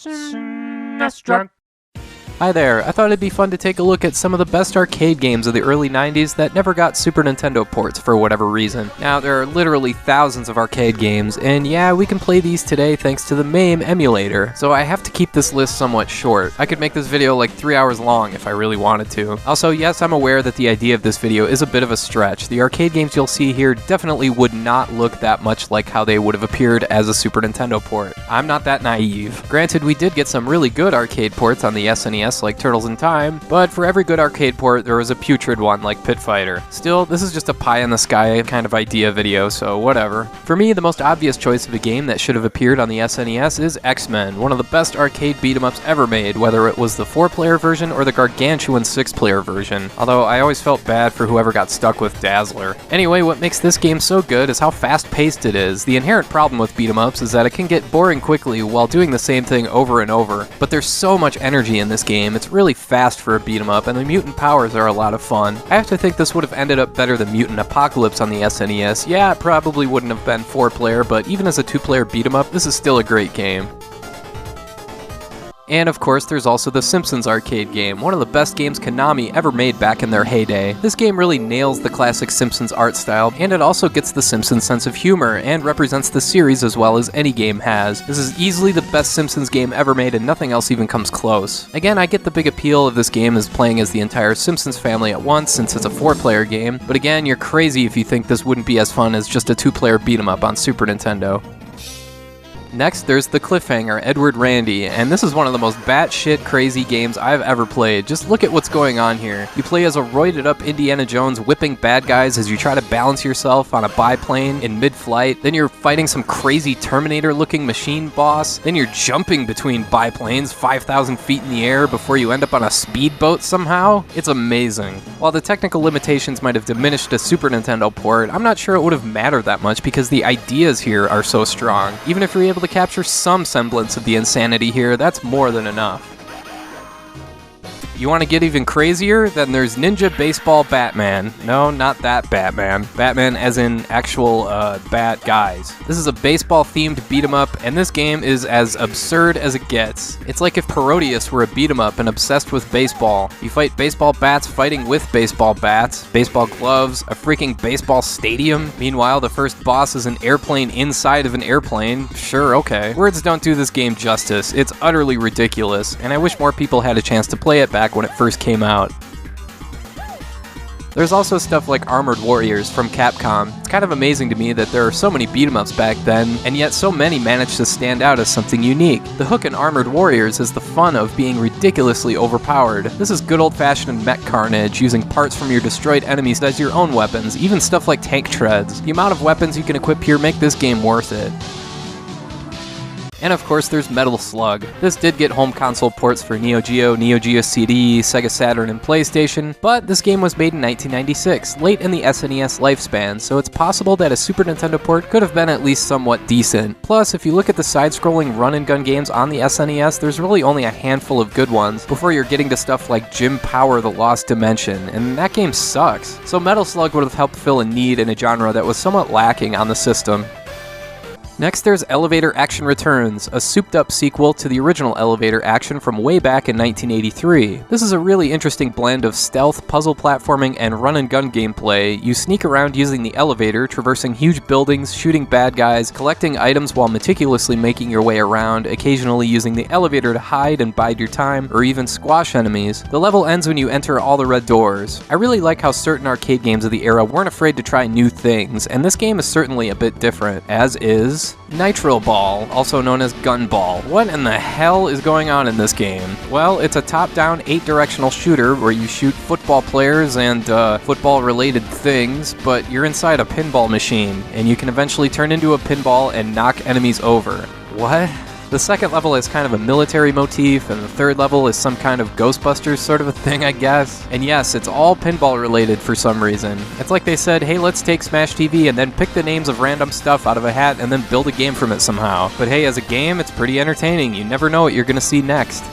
SNESdrunk. Hi there, I thought it'd be fun to take a look at some of the best arcade games of the early 90s that never got Super Nintendo ports for whatever reason. Now, there are literally thousands of arcade games, and yeah, we can play these today thanks to the MAME emulator, so I have to keep this list somewhat short. I could make this video like 3 hours long if I really wanted to. Also, yes, I'm aware that the idea of this video is a bit of a stretch. The arcade games you'll see here definitely would not look that much like how they would have appeared as a Super Nintendo port. I'm not that naive. Granted, we did get some really good arcade ports on the SNES like Turtles in Time, but for every good arcade port, there was a putrid one like Pit Fighter. Still, this is just a pie-in-the-sky kind of idea video, so whatever. For me, the most obvious choice of a game that should have appeared on the SNES is X-Men, one of the best arcade beat-em-ups ever made, whether it was the 4-player version or the gargantuan 6-player version, although I always felt bad for whoever got stuck with Dazzler. Anyway, what makes this game so good is how fast-paced it is. The inherent problem with beat-em-ups is that it can get boring quickly while doing the same thing over and over, but there's so much energy in this game. It's really fast for a beat-em-up, and the mutant powers are a lot of fun. I have to think this would have ended up better than Mutant Apocalypse on the SNES. Yeah, it probably wouldn't have been 4-player, but even as a 2-player beat-em-up, this is still a great game. And of course, there's also the Simpsons arcade game, one of the best games Konami ever made back in their heyday. This game really nails the classic Simpsons art style, and it also gets the Simpsons sense of humor, and represents the series as well as any game has. This is easily the best Simpsons game ever made, and nothing else even comes close. Again, I get the big appeal of this game as playing as the entire Simpsons family at once, since it's a 4-player game, but again, you're crazy if you think this wouldn't be as fun as just a 2-player beat-em-up on Super Nintendo. Next, there's the Cliffhanger, Edward Randy, and this is one of the most batshit crazy games I've ever played. Just look at what's going on here. You play as a roided-up Indiana Jones whipping bad guys as you try to balance yourself on a biplane in mid-flight, then you're fighting some crazy Terminator-looking machine boss, then you're jumping between biplanes 5,000 feet in the air before you end up on a speedboat somehow. It's amazing. While the technical limitations might have diminished a Super Nintendo port, I'm not sure it would have mattered that much because the ideas here are so strong. Even if you're able to capture some semblance of the insanity here, that's more than enough. You want to get even crazier? Then there's Ninja Baseball Batman. No, not that Batman. Batman as in actual bat guys. This is a baseball-themed beat-em-up, and this game is as absurd as it gets. It's like if Parodius were a beat-em-up and obsessed with baseball. You fight baseball bats fighting with baseball bats, baseball gloves, a freaking baseball stadium. Meanwhile, the first boss is an airplane inside of an airplane. Sure, okay. Words don't do this game justice. It's utterly ridiculous, and I wish more people had a chance to play it back when it first came out. There's also stuff like Armored Warriors from Capcom. It's kind of amazing to me that there are so many beat-em-ups back then, and yet so many managed to stand out as something unique. The hook in Armored Warriors is the fun of being ridiculously overpowered. This is good old-fashioned mech carnage, using parts from your destroyed enemies as your own weapons, even stuff like tank treads. The amount of weapons you can equip here make this game worth it. And of course, there's Metal Slug. This did get home console ports for Neo Geo, Neo Geo CD, Sega Saturn, and PlayStation, but this game was made in 1996, late in the SNES lifespan, so it's possible that a Super Nintendo port could have been at least somewhat decent. Plus, if you look at the side-scrolling run-and-gun games on the SNES, there's really only a handful of good ones, before you're getting to stuff like Jim Power: The Lost Dimension, and that game sucks. So Metal Slug would have helped fill a need in a genre that was somewhat lacking on the system. Next, there's Elevator Action Returns, a souped-up sequel to the original Elevator Action from way back in 1983. This is a really interesting blend of stealth, puzzle platforming, and run-and-gun gameplay. You sneak around using the elevator, traversing huge buildings, shooting bad guys, collecting items while meticulously making your way around, occasionally using the elevator to hide and bide your time, or even squash enemies. The level ends when you enter all the red doors. I really like how certain arcade games of the era weren't afraid to try new things, and this game is certainly a bit different, as is Nitro Ball, also known as Gunball. What in the hell is going on in this game? Well, it's a top-down 8-directional shooter where you shoot football players and football-related things, but you're inside a pinball machine, and you can eventually turn into a pinball and knock enemies over. What? The second level is kind of a military motif, and the third level is some kind of Ghostbusters sort of a thing, I guess. And yes, it's all pinball related for some reason. It's like they said, hey, let's take Smash TV and then pick the names of random stuff out of a hat and then build a game from it somehow. But hey, as a game, it's pretty entertaining. You never know what you're gonna see next.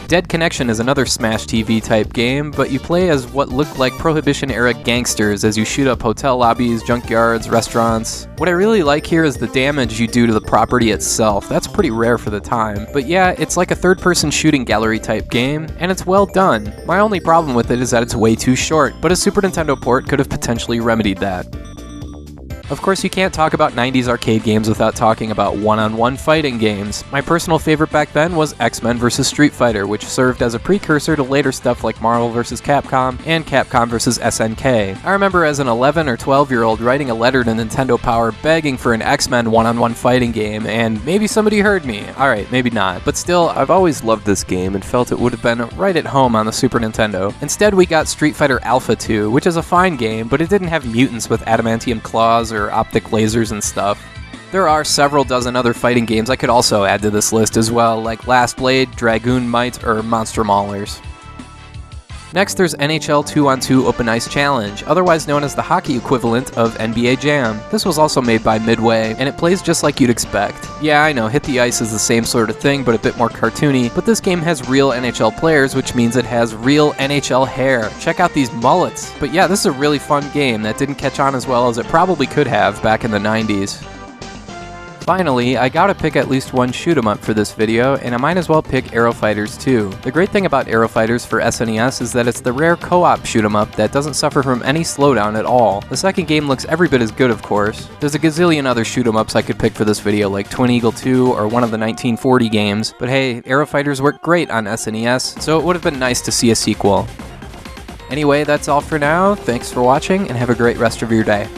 Dead Connection is another Smash TV type game, but you play as what look like Prohibition-era gangsters as you shoot up hotel lobbies, junkyards, restaurants. What I really like here is the damage you do to the property itself. That's pretty rare for the time. But yeah, it's like a third-person shooting gallery type game, and it's well done. My only problem with it is that it's way too short, but a Super Nintendo port could have potentially remedied that. Of course, you can't talk about 90s arcade games without talking about one-on-one fighting games. My personal favorite back then was X-Men vs. Street Fighter, which served as a precursor to later stuff like Marvel vs. Capcom and Capcom vs. SNK. I remember as an 11 or 12-year-old writing a letter to Nintendo Power begging for an X-Men one-on-one fighting game, and maybe somebody heard me. Alright, maybe not. But still, I've always loved this game and felt it would have been right at home on the Super Nintendo. Instead, we got Street Fighter Alpha 2, which is a fine game, but it didn't have mutants with adamantium claws or optic lasers and stuff. There are several dozen other fighting games I could also add to this list as well, like Last Blade, Dragoon Might, or Monster Maulers. Next, there's NHL 2-on-2 Open Ice Challenge, otherwise known as the hockey equivalent of NBA Jam. This was also made by Midway, and it plays just like you'd expect. Yeah, I know, Hit the Ice is the same sort of thing, but a bit more cartoony, but this game has real NHL players, which means it has real NHL hair. Check out these mullets. But yeah, this is a really fun game that didn't catch on as well as it probably could have back in the 90s. Finally, I gotta pick at least one shoot 'em up for this video, and I might as well pick Aero Fighters 2. The great thing about Aero Fighters for SNES is that it's the rare co-op shoot 'em up that doesn't suffer from any slowdown at all. The second game looks every bit as good, of course. There's a gazillion other shoot 'em ups I could pick for this video, like Twin Eagle 2 or one of the 1940 games, but hey, Aero Fighters worked great on SNES, so it would have been nice to see a sequel. Anyway, that's all for now. Thanks for watching, and have a great rest of your day.